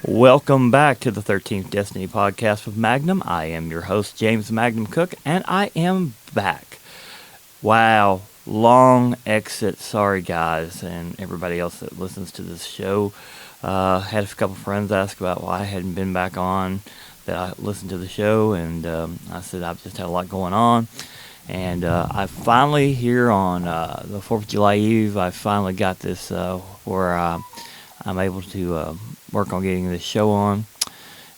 Welcome back to the 13th Destiny podcast with Magnum. I am your host, James Magnum Cook, and I am back. Wow, long exit. Sorry, guys, and everybody else that listens to this show. Had a couple friends ask about why I hadn't been back on, that I listened to the show, and I said I've just had a lot going on. And I finally, here on the 4th of July Eve, I finally got this where I'm able to work on getting this show on.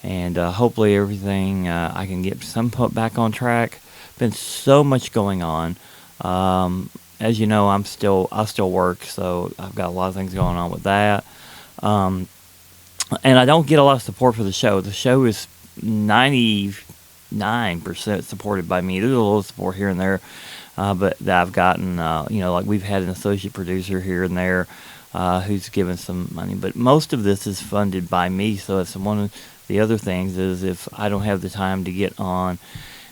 And hopefully everything, I can get some put back on track. Been so much going on. As you know, I still work, so I've got a lot of things going on with that. And I don't get a lot of support for the show. The show is 99% supported by me. There's a little support here and there, but that I've gotten, like we've had an associate producer here and there who's given some money. But most of this is funded by me, so it's one of the other things is if I don't have the time to get on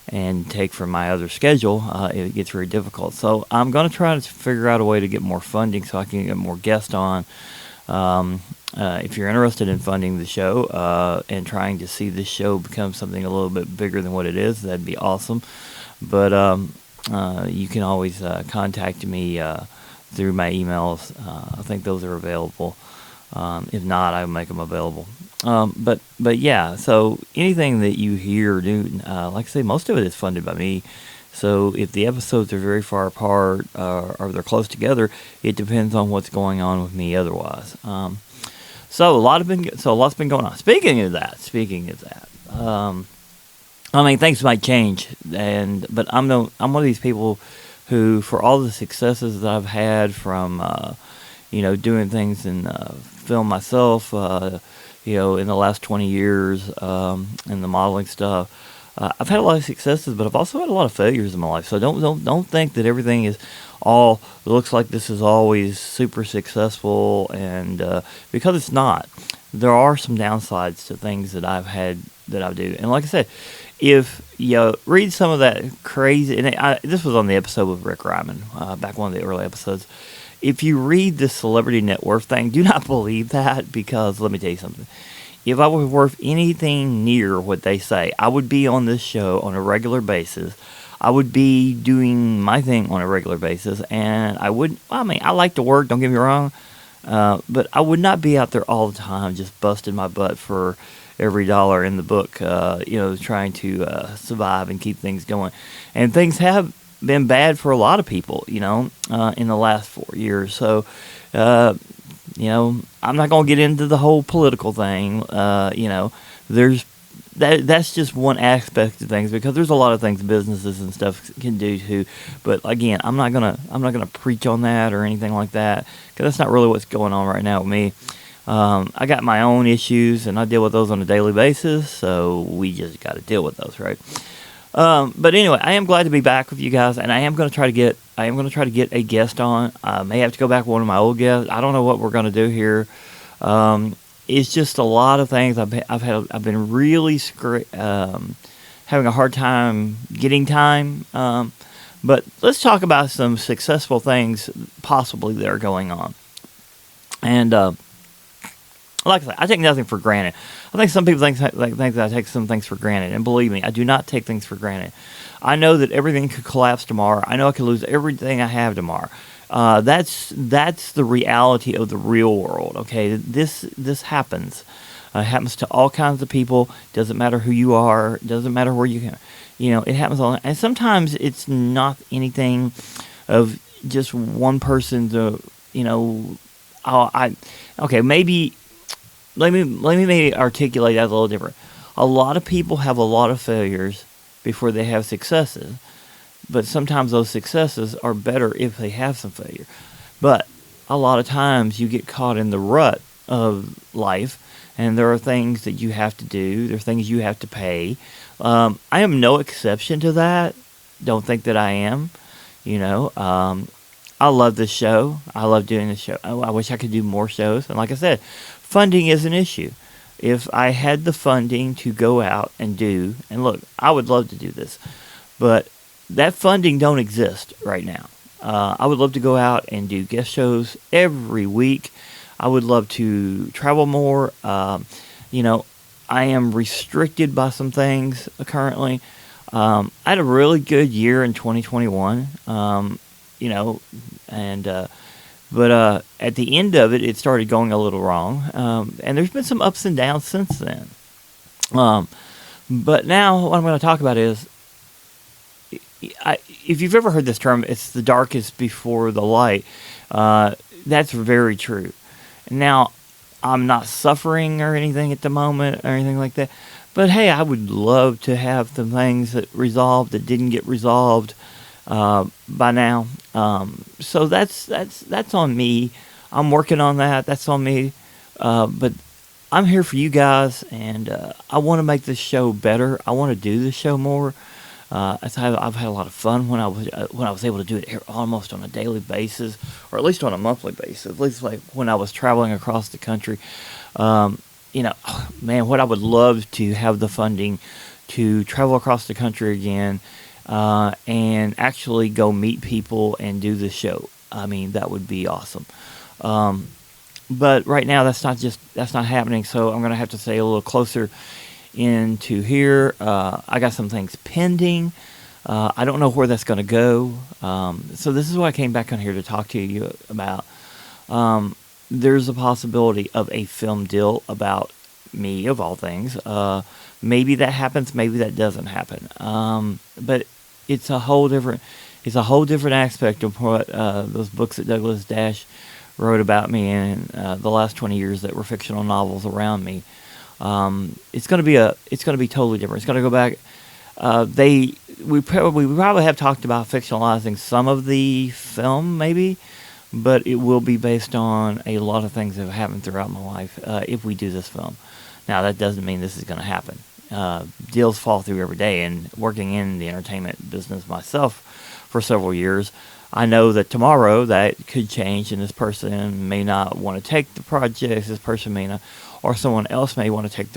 and take from my other schedule, it gets very difficult. So I'm going to try to figure out a way to get more funding so I can get more guests on. If you're interested in funding the show and trying to see this show become something a little bit bigger than what it is, that'd be awesome. But you can always contact me through my emails. I think those are available. If not, I'll make them available. But yeah, so anything that you hear or do, like I say, most of it is funded by me. So if the episodes are very far apart or they're close together, it depends on what's going on with me otherwise. So lots been going on. Speaking of that, things might change, but I'm one of these people who, for all the successes that I've had from doing things in film myself, in the last 20 years, in the modeling stuff. I've had a lot of successes, but I've also had a lot of failures in my life. So don't think that everything is all looks like this is always super successful, and because it's not. There are some downsides to things that I've had that I do, and like I said, if you read some of that crazy, and this was on the episode with Rick Ryman, back one of the early episodes. If you read the celebrity net worth thing, do not believe that, because let me tell you something. If I was worth anything near what they say, I would be on this show on a regular basis. I would be doing my thing on a regular basis, and I like to work, don't get me wrong, but I would not be out there all the time just busting my butt for every dollar in the book, trying to survive and keep things going. And things have been bad for a lot of people, in the last 4 years. So, I'm not going to get into the whole political thing. That's just one aspect of things, because there's a lot of things businesses and stuff can do too. But again, I'm not gonna preach on that or anything like that, because that's not really what's going on right now with me. I got my own issues, and I deal with those on a daily basis. So we just got to deal with those, right? But anyway, I am glad to be back with you guys, and I am going to try to get a guest on. I may have to go back with one of my old guests. I don't know what we're going to do here. It's just a lot of things. I've been really having a hard time getting time. But let's talk about some successful things possibly that are going on. And like I said, I take nothing for granted. I think some people think that I take some things for granted, and believe me, I do not take things for granted. I know that everything could collapse tomorrow. I know I could lose everything I have tomorrow. That's the reality of the real world. Okay, this happens. It happens to all kinds of people. Doesn't matter who you are. Doesn't matter where you can. It happens all. And sometimes it's not anything of just one person. Maybe. Let me articulate that a little different. A lot of people have a lot of failures before they have successes, but sometimes those successes are better if they have some failure. But a lot of times you get caught in the rut of life, and there are things that you have to do. There are things you have to pay. I am no exception to that. Don't think that I am. I love this show. I love doing this show. I wish I could do more shows. And like I said, funding is an issue. If I had the funding to go out and do, and look, I would love to do this, but that funding don't exist right now. I would love to go out and do guest shows every week. I would love to travel more. You know, I am restricted by some things currently. I had a really good year in 2021. You know, and but at the end of it, it started going a little wrong. And there's been some ups and downs since then. Um, but now what I'm going to talk about is, if you've ever heard this term, it's the darkest before the light. That's very true. Now, I'm not suffering or anything at the moment or anything like that. But hey, I would love to have the things that resolved that didn't get resolved by now. So that's on me. I'm working on that. That's on me. But I'm here for you guys, and I want to make this show better. I want to do this show more. I've had a lot of fun when I was able to do it almost on a daily basis, or at least on a monthly basis. At least like when I was traveling across the country. You know, man, what I would love to have the funding to travel across the country again, and actually go meet people and do the show. I mean, that would be awesome. Um, but right now, that's not happening. So I'm gonna have to stay a little closer into here. I got some things pending. I don't know where that's going to go. So this is what I came back on here to talk to you about. There's a possibility of a film deal about me, of all things. Maybe that happens. Maybe that doesn't happen. But it's a whole different. It's a whole different aspect of what those books that Douglas Dash wrote about me in the last 20 years that were fictional novels around me. It's going to be totally different. It's going to go back. We probably have talked about fictionalizing some of the film, maybe, but it will be based on a lot of things that have happened throughout my life if we do this film. Now, that doesn't mean this is going to happen. Deals fall through every day, and working in the entertainment business myself for several years, I know that tomorrow that could change, and this person may not want to take the project. This person may not, or someone else may want to take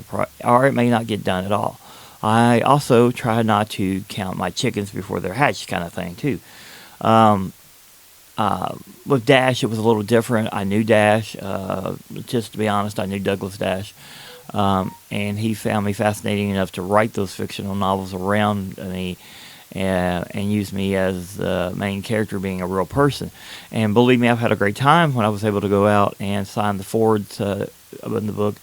or it may not get done at all. I also try not to count my chickens before they're hatched, kind of thing too. Um, with Dash, it was a little different. I knew Dash. Just to be honest, I knew Douglas Dash. And he found me fascinating enough to write those fictional novels around me and use me as the main character being a real person. And believe me, I've had a great time when I was able to go out and sign the forwards in the book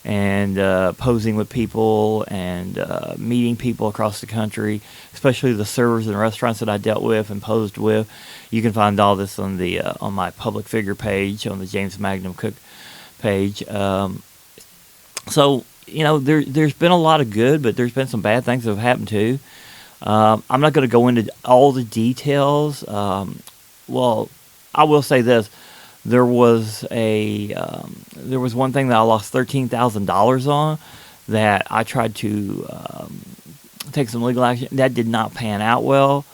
and posing with people and meeting people across the country, especially the servers and restaurants that I dealt with and posed with. You can find all this on my public figure page, on the James Magnum Cook page. So, you know, there's been a lot of good, but there's been some bad things that have happened too. I'm not going to go into all the details. Well, I will say this: there was one thing that I lost $13,000 on that I tried to take some legal action. That did not pan out well.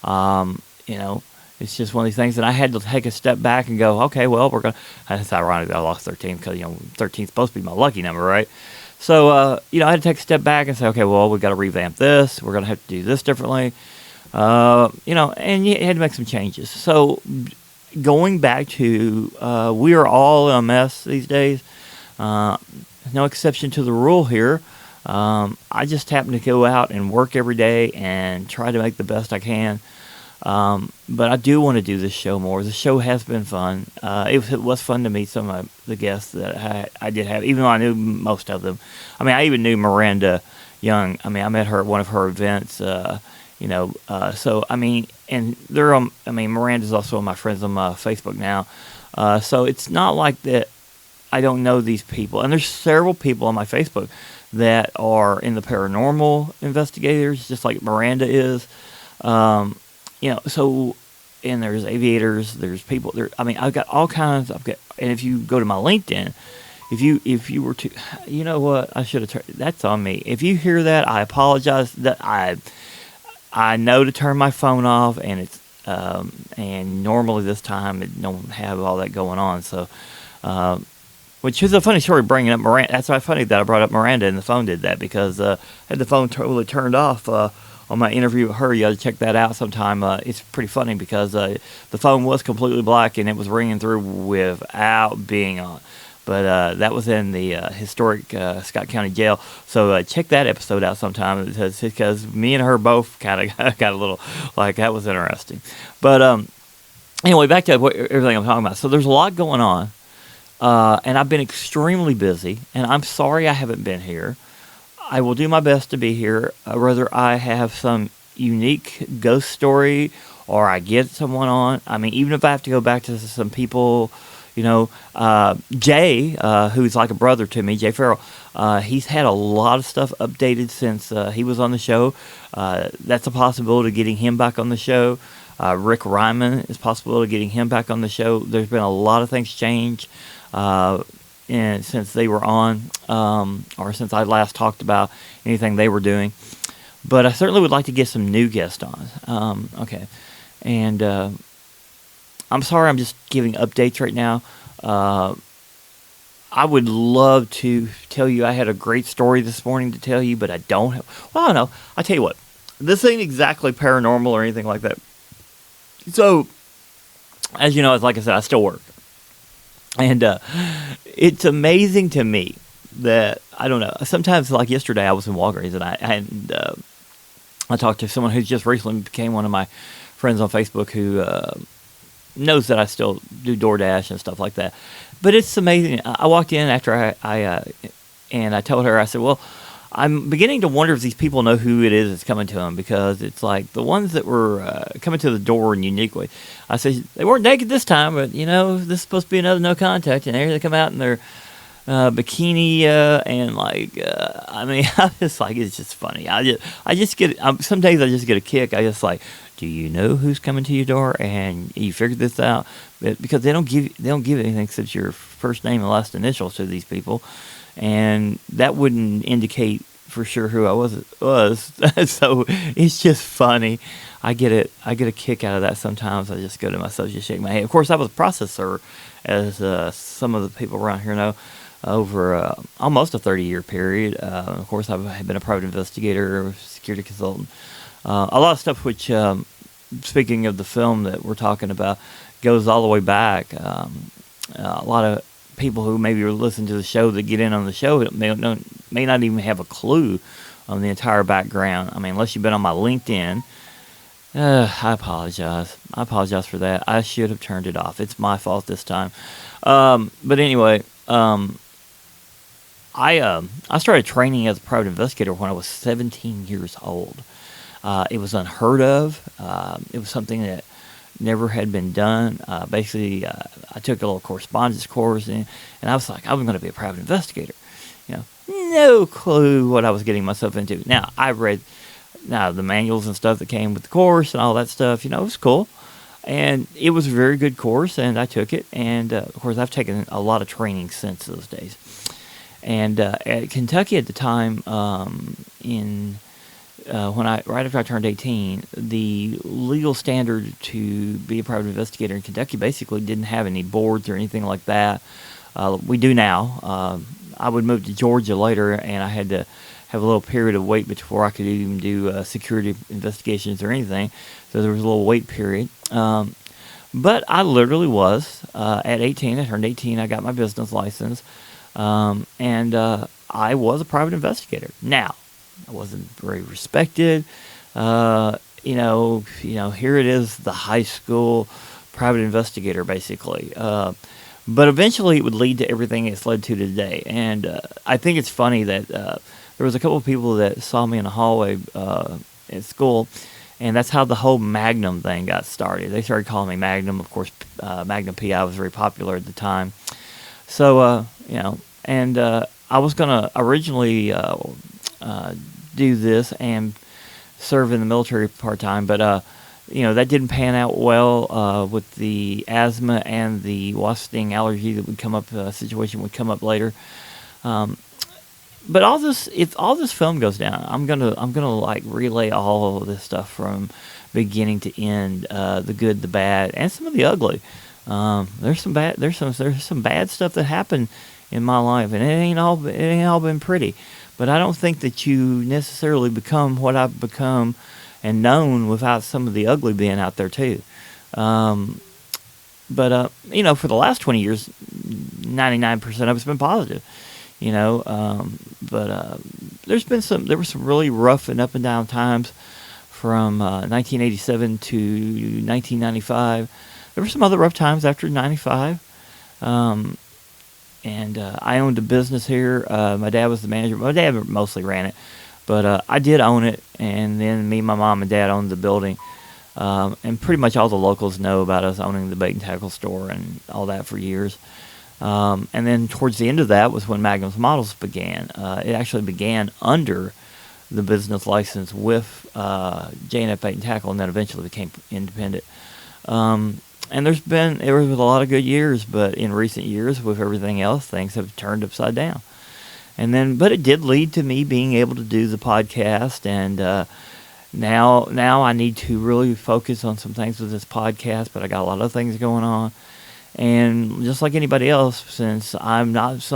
You know, it's just one of these things that I had to take a step back and go, okay, well, we're gonna. It's ironic that I lost 13 because 13 is supposed to be my lucky number, right? So, you know, I had to take a step back and say, okay, well, we got to revamp this. We're going to have to do this differently. You know, and you had to make some changes. So, going back to, we are all in a mess these days. No exception to the rule here. I just happen to go out and work every day and try to make the best I can. But I do want to do this show more. The show has been fun. It was fun to meet some of the guests that I did have, even though I knew most of them. I mean, I even knew Miranda Young. I mean, I met her at one of her events. So I mean, and Miranda's also one of my friends on my Facebook now. So it's not like that I don't know these people. And there's several people on my Facebook that are in the paranormal investigators, just like Miranda is. You know, so, and there's aviators, there's people there. I mean, I've got all kinds. And if you go to my LinkedIn, if you were to, you know what, I should have turned. That's on me. If you hear that, I apologize. That I know to turn my phone off, and it's and normally this time it don't have all that going on. So, which is a funny story bringing up Miranda. That's why funny that I brought up Miranda and the phone did that because I had the phone totally turned off on my interview with her. You got to check that out sometime. It's pretty funny because the phone was completely black and it was ringing through without being on. But that was in the historic Scott County Jail. So check that episode out sometime because me and her both kind of got a little like that was interesting. But anyway, back to everything I'm talking about. So there's a lot going on, and I've been extremely busy. And I'm sorry I haven't been here. I will do my best to be here, whether I have some unique ghost story or I get someone on. I mean, even if I have to go back to some people. Jay, who's like a brother to me, Jay Farrell, he's had a lot of stuff updated since he was on the show. That's a possibility of getting him back on the show. Rick Ryman is a possibility of getting him back on the show. There's been a lot of things change since they were on, or since I last talked about anything they were doing. But I certainly would like to get some new guests on. Okay. And I'm sorry I'm just giving updates right now. I would love to tell you I had a great story this morning to tell you, but I don't have... Well, I don't know. I tell you what. This ain't exactly paranormal or anything like that. So, as you know, like I said, I still work. And it's amazing to me that, I don't know, sometimes like yesterday I was in Walgreens and I talked to someone who just recently became one of my friends on Facebook who... knows that I still do DoorDash and stuff like that. But it's amazing. I walked in after and I told her, I said, well, I'm beginning to wonder if these people know who it is that's coming to them, because it's like the ones that were coming to the door in unique way. I said, they weren't naked this time, but, this is supposed to be another no contact. And there they come out in their bikini and I mean, I'm just like, it's just funny. I just get, some days I just get a kick. I just like, do you know who's coming to your door? And you figured this out, because they don't give anything except your first name and last initials to these people, and that wouldn't indicate for sure who I was. So it's just funny. I get a kick out of that sometimes. I just go to myself, just shake my head. Of course, I was a process server, as some of the people around here know, over almost a 30-year period. Of course, I've been a private investigator, security consultant. A lot of stuff which, speaking of the film that we're talking about, goes all the way back. A lot of people who maybe listen to the show that get in on the show may not even have a clue on the entire background. I mean, unless you've been on my LinkedIn. I apologize. I apologize for that. I should have turned it off. It's my fault this time. But anyway, I started training as a private investigator when I was 17 years old. It was unheard of. It was something that never had been done. Basically, I took a little correspondence course, and I was like, I'm going to be a private investigator. No clue what I was getting myself into. Now, I read the manuals and stuff that came with the course and all that stuff. It was cool. And it was a very good course, and I took it. And, of course, I've taken a lot of training since those days. And at Kentucky at the time, right after I turned 18, the legal standard to be a private investigator in Kentucky basically didn't have any boards or anything like that. We do now. I would move to Georgia later, and I had to have a little period of wait before I could even do security investigations or anything. So there was a little wait period. But I literally was at 18. I turned 18. I got my business license, and I was a private investigator. Now, I wasn't very respected. Here it is, the high school private investigator, basically. But eventually it would lead to everything it's led to today. And I think it's funny that there was a couple of people that saw me in the hallway at school, and that's how the whole Magnum thing got started. They started calling me Magnum. Of course, Magnum PI was very popular at the time. So, and I was going to originally do this and serve in the military part-time, but that didn't pan out well with the asthma and the wasp sting allergy that would come up. Situation would come up later. But if all this film goes down, I'm gonna like relay all of this stuff from beginning to end, the good, the bad, and some of the ugly. There's some bad stuff that happened in my life, and it ain't all been pretty. but I don't think that you necessarily become what I've become and known without some of the ugly being out there too. Um, but for the last 20 years, 99% of it's been positive. But there were some really rough and up and down times from 1987 to 1995. There were some other rough times after 95. Um, and I owned a business here. My dad was the manager. My dad mostly ran it, but I did own it. And then me, my mom, and dad owned the building. And pretty much all the locals know about us owning the bait and tackle store and all that for years. And then towards the end of that was when Magnum's Models began. It actually began under the business license with J&F Bait and Tackle, and then eventually became independent. And there was a lot of good years, but in recent years, with everything else, things have turned upside down. But it did lead to me being able to do the podcast, and now I need to really focus on some things with this podcast, but I got a lot of things going on. And just like anybody else, since I'm not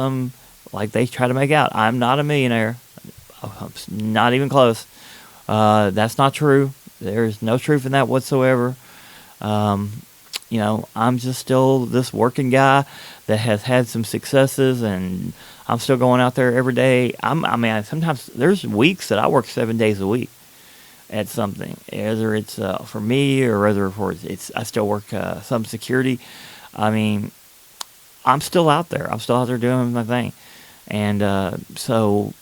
like they try to make out, I'm not a millionaire. I'm not even close. That's not true. There's no truth in that whatsoever. I'm just still this working guy that has had some successes, and I'm still going out there every day. Sometimes there's weeks that I work 7 days a week at something, whether it's for me or whether I still work some security. I'm still out there. I'm still out there doing my thing. And so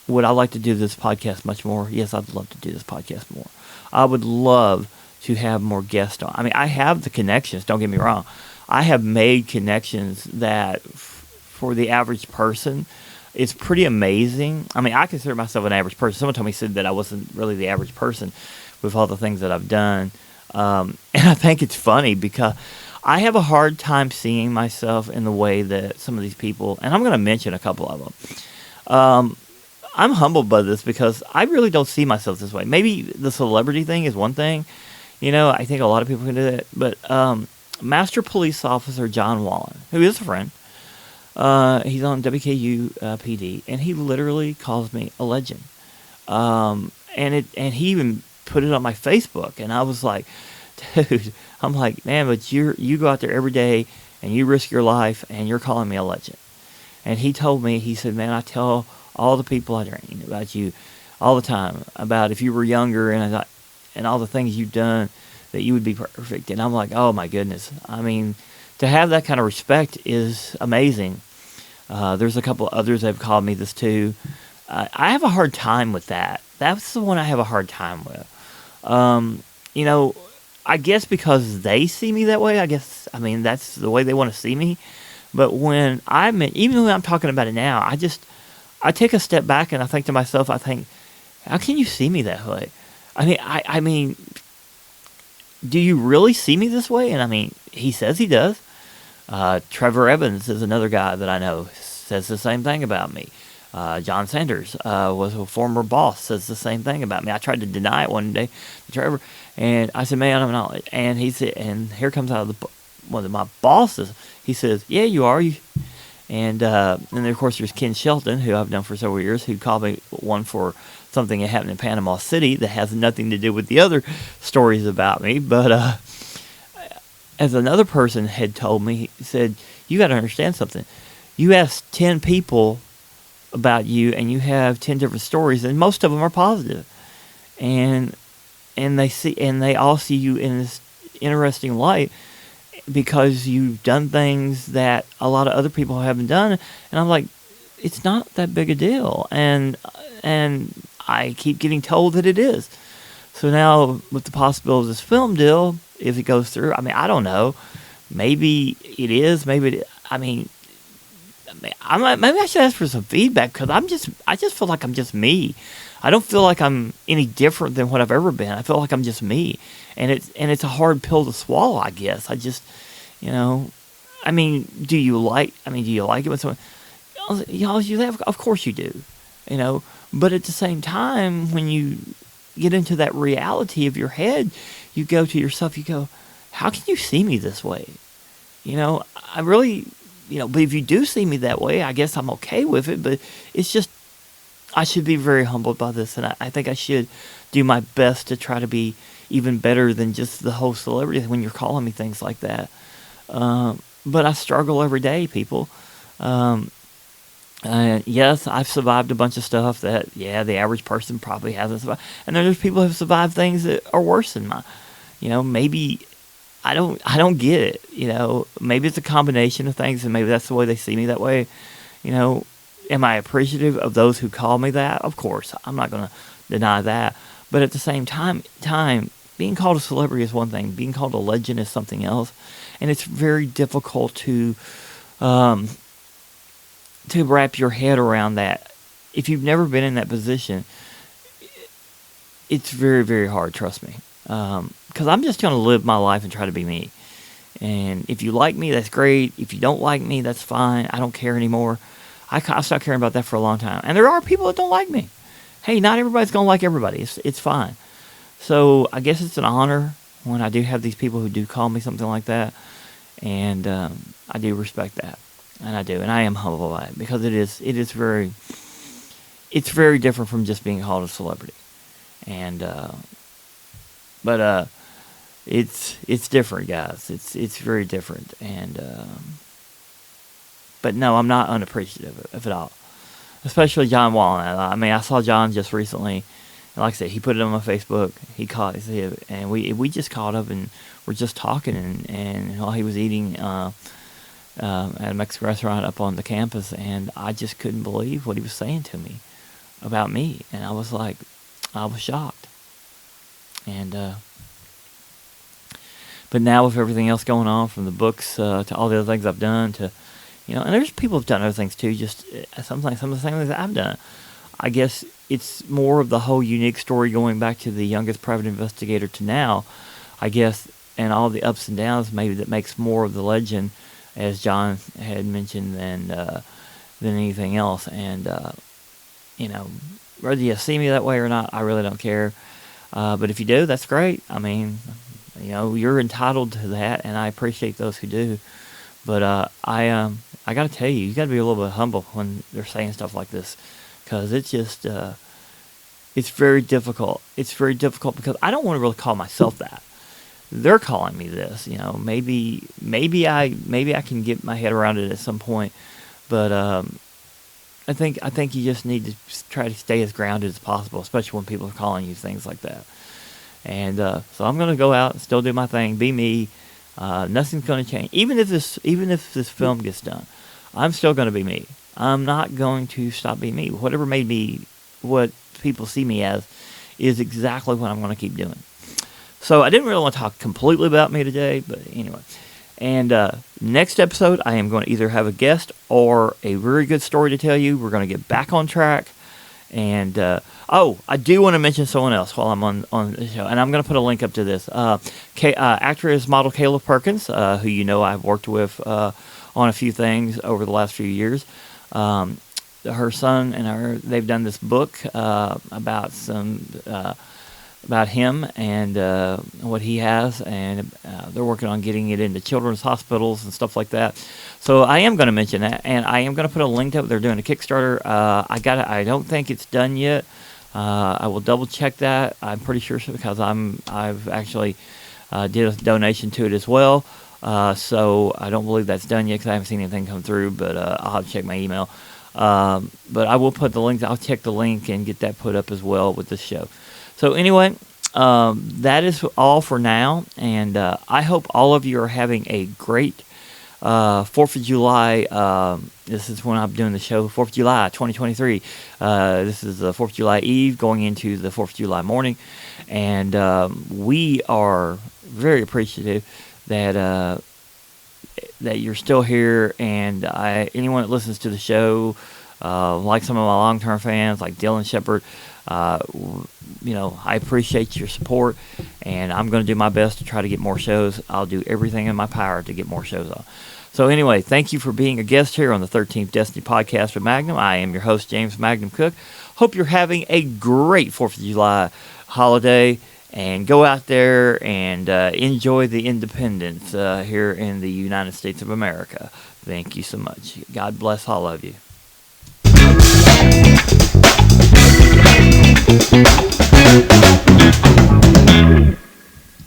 would I like to do this podcast much more? Yes, I'd love to do this podcast more. I would love to have more guests on. I have the connections, don't get me wrong. I have made connections that for the average person, it's pretty amazing. I consider myself an average person. Someone said that I wasn't really the average person with all the things that I've done. And I think it's funny because I have a hard time seeing myself in the way that some of these people, and I'm going to mention a couple of them. I'm humbled by this because I really don't see myself this way. Maybe the celebrity thing is one thing. I think a lot of people can do that. But Master Police Officer John Wallen, who is a friend, he's on WKU PD, and he literally calls me a legend. And he even put it on my Facebook, and I was like, dude, I'm like, man, but you go out there every day and you risk your life, and you're calling me a legend. And he told me, he said, man, I tell all the people I train about you all the time, about if you were younger and all the things you've done, that you would be perfect. And I'm like, oh my goodness. To have that kind of respect is amazing. There's a couple others that have called me this too. I have a hard time with that. That's the one I have a hard time with. I guess because they see me that way, that's the way they want to see me. But even when I'm talking about it now, I take a step back and I think to myself, how can you see me that way? Do you really see me this way? And he says he does. Trevor Evans is another guy that I know, says the same thing about me. John Sanders was a former boss, says the same thing about me. I tried to deny it one day to Trevor, and I said, man, I'm not. And he said, and here comes out of one of my bosses, he says, yeah, you are. And then, of course, there's Ken Shelton, who I've known for several years, who called me one for something that happened in Panama City that has nothing to do with the other stories about me. But as another person had told me, he said, you got to understand something. You ask 10 people about you, and you have 10 different stories, and most of them are positive. And they all see you in this interesting light, because you've done things that a lot of other people haven't done. And I'm like, it's not that big a deal. And I keep getting told that it is. So now, with the possibility of this film deal, if it goes through, I don't know. Maybe it is. Maybe maybe I should ask for some feedback, because I just feel like I'm just me. I don't feel like I'm any different than what I've ever been. I feel like I'm just me, and it's a hard pill to swallow, I guess. Do you like it when someone, you laugh? Of course you do, But at the same time, when you get into that reality of your head, you go to yourself, you go, how can you see me this way? But if you do see me that way, I guess I'm okay with it. But it's just, I should be very humbled by this, and I think I should do my best to try to be even better than just the whole celebrity when you're calling me things like that. But I struggle every day, people. Yes, I've survived a bunch of stuff that, the average person probably hasn't survived. And then there's people who have survived things that are worse than mine. Maybe I don't get it. Maybe it's a combination of things, and maybe that's the way they see me that way. Am I appreciative of those who call me that? Of course, I'm not going to deny that. But at the same time, being called a celebrity is one thing. Being called a legend is something else, and it's very difficult to wrap your head around that. If you've never been in that position, it's very, very hard. Trust me, because I'm just going to live my life and try to be me. And if you like me, that's great. If you don't like me, that's fine. I don't care anymore. I stopped caring about that for a long time. And there are people that don't like me. Hey, not everybody's going to like everybody. It's fine. So I guess it's an honor when I do have these people who do call me something like that. And I do respect that. And I do. And I am humble by it, because it's very different from just being called a celebrity. And it's different, guys. It's very different. And but no, I'm not unappreciative of it all. Especially John Wallen. I mean, I saw John just recently, and like I said, he put it on my Facebook. And we just caught up and we're just talking. And while he was eating at a Mexican restaurant up on the campus, and I just couldn't believe what he was saying to me about me. And I was shocked. And but now with everything else going on, from the books to all the other things I've done, to and there's people who've done other things too. Just some of the same things that I've done. I guess it's more of the whole unique story going back to the youngest private investigator to now. I guess, and all the ups and downs maybe that makes more of the legend, as John had mentioned, than anything else. And whether you see me that way or not, I really don't care. But if you do, that's great. I mean, you're entitled to that, and I appreciate those who do. But I got to tell you, got to be a little bit humble when they're saying stuff like this, because it's just it's very difficult. It's very difficult because I don't want to really call myself that. They're calling me this. Maybe I can get my head around it at some point. But I think you just need to try to stay as grounded as possible, especially when people are calling you things like that. And so I'm going to go out and still do my thing, be me. Nothing's going to change. Even if this film gets done, I'm still going to be me. I'm not going to stop being me. Whatever made me what people see me as is exactly what I'm going to keep doing. So I didn't really want to talk completely about me today, but anyway. And next episode, I am going to either have a guest or a very good story to tell you. We're going to get back on track. And, I do want to mention someone else while I'm on the show. And I'm going to put a link up to this. Actress, model Kayla Perkins, who I've worked with on a few things over the last few years. Her son and they've done this book about him and what he has, and they're working on getting it into children's hospitals and stuff like that. So I am going to mention that, and I am going to put a link up. They're doing a Kickstarter. I don't think it's done yet. I will double check that. I'm pretty sure because I've actually did a donation to it as well. So I don't believe that's done yet because I haven't seen anything come through. But I'll have to check my email. But I will put the link. I'll check the link and get that put up as well with this show. So anyway, that is all for now, and I hope all of you are having a great 4th of July. This is when I'm doing the show, 4th of July, 2023. This is the 4th of July Eve going into the 4th of July morning, and we are very appreciative that you're still here, and anyone that listens to the show, like some of my long-term fans, like Dylan Shepard, I appreciate your support, and I'm going to do my best to try to get more shows. I'll do everything in my power to get more shows on. So anyway, thank you for being a guest here on the 13th Destiny Podcast with Magnum. I am your host, James Magnum Cook. Hope you're having a great 4th of July holiday, and go out there and enjoy the independence here in the United States of America. Thank you so much. God bless all of you.